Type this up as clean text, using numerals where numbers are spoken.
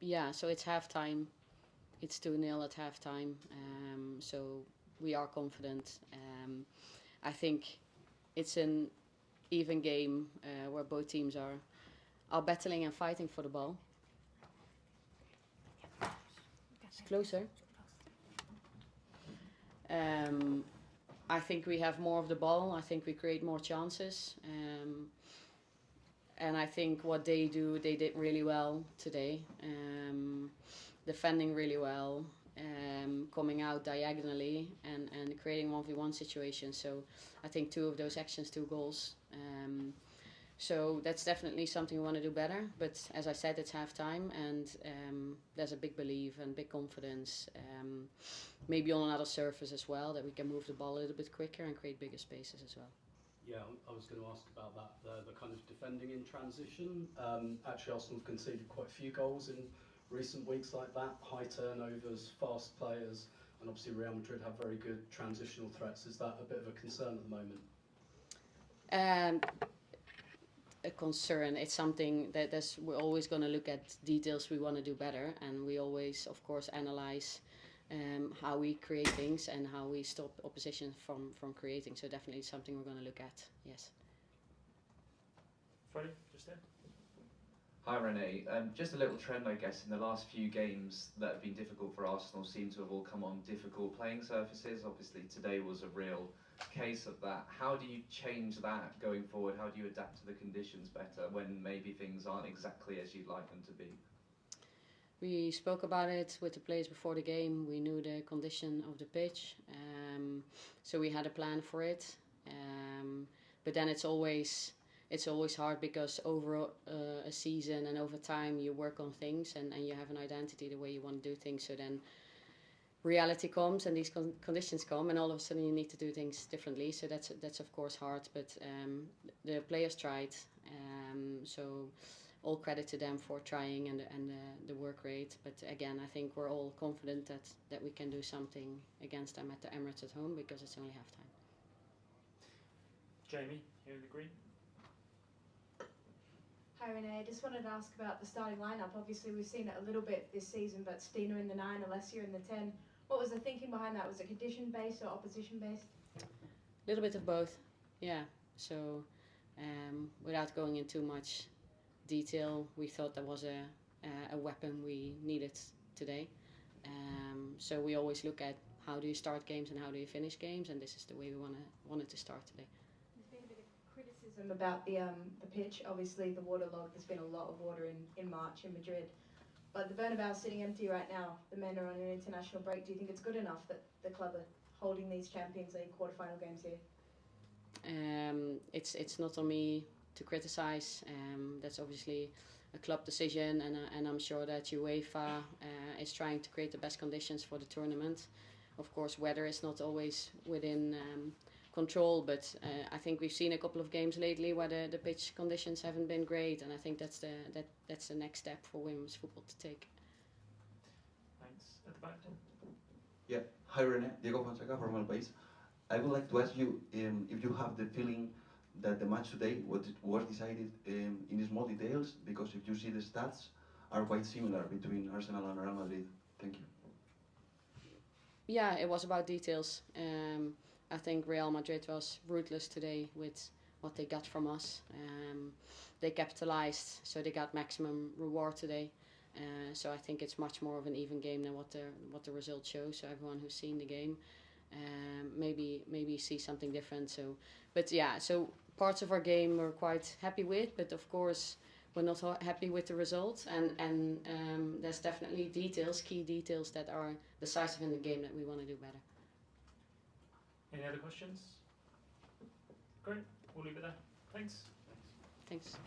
Yeah, so it's halftime. It's 2-0 at halftime. So we are confident. I think it's an even game where both teams are battling and fighting for the ball. It's closer. I think we have more of the ball. I think we create more chances. And I think what they did really well today. Defending really well, coming out diagonally and creating 1v1 situations. So I think 2 of those actions, 2 goals. So that's definitely something we want to do better. But as I said, it's halftime, and there's a big belief and big confidence. Maybe on another surface as well, that we can move the ball a little bit quicker and create bigger spaces as well. Yeah, I was going to ask about that, the kind of defending in transition. Actually, Arsenal have conceded quite a few goals in recent weeks like that. High turnovers, fast players, and obviously Real Madrid have very good transitional threats. Is that a bit of a concern at the moment? A concern. It's something that we're always going to look at details we want to do better, and we always, of course, analyse how we create things and how we stop opposition from creating. So definitely something we're going to look at. Yes. Freddie, just there. Hi Renee, just a little trend I guess in the last few games that have been difficult for Arsenal seem to have all come on difficult playing surfaces. Obviously today was a real case of that. How do you change that going forward? How do you adapt to the conditions better when maybe things aren't exactly as you'd like them to be? We spoke about it with the players before the game. We knew the condition of the pitch, so we had a plan for it. But then it's always hard because over a season and over time you work on things and you have an identity the way you want to do things. So then reality comes and these conditions come, and all of a sudden you need to do things differently. So that's of course hard, but the players tried. So all credit to them for trying and the work rate. But again, I think we're all confident that we can do something against them at the Emirates at home, because it's only halftime. Jamie, here in the green. Hi Renee, I just wanted to ask about the starting lineup. Obviously we've seen it a little bit this season, but Stina in the 9, Alessia in the 10. What was the thinking behind that? Was it condition based or opposition based? A little bit of both, yeah. So without going into too much detail, we thought that was a weapon we needed today. So we always look at how do you start games and how do you finish games, and this is the way we wanted to start today. There's been a bit of criticism about the pitch. Obviously the waterlogged, there's been a lot of water in March in Madrid. But the Bernabeu is sitting empty right now. The men are on an international break. Do you think it's good enough that the club are holding these Champions League quarterfinal games here? It's not on me to criticise. That's obviously a club decision, and I'm sure that UEFA is trying to create the best conditions for the tournament. Of course, weather is not always within control, but I think we've seen a couple of games lately where the pitch conditions haven't been great, and I think that's the next step for women's football to take. Thanks. At the back, Tom. Yeah. Hi Renee, Diego Fonseca from El País. I would like to ask you if you have the feeling that the match today was decided in small details, because if you see the stats are quite similar between Arsenal and Real Madrid. Thank you. Yeah, it was about details. I think Real Madrid was ruthless today with what they got from us. They capitalized, so they got maximum reward today. So I think it's much more of an even game than what the result shows. So everyone who's seen the game maybe see something different. So, but yeah, so parts of our game we're quite happy with, but of course we're not happy with the result. And there's definitely key details that are decisive in the game that we want to do better. Any other questions? Great, we'll leave it there. Thanks. Thanks.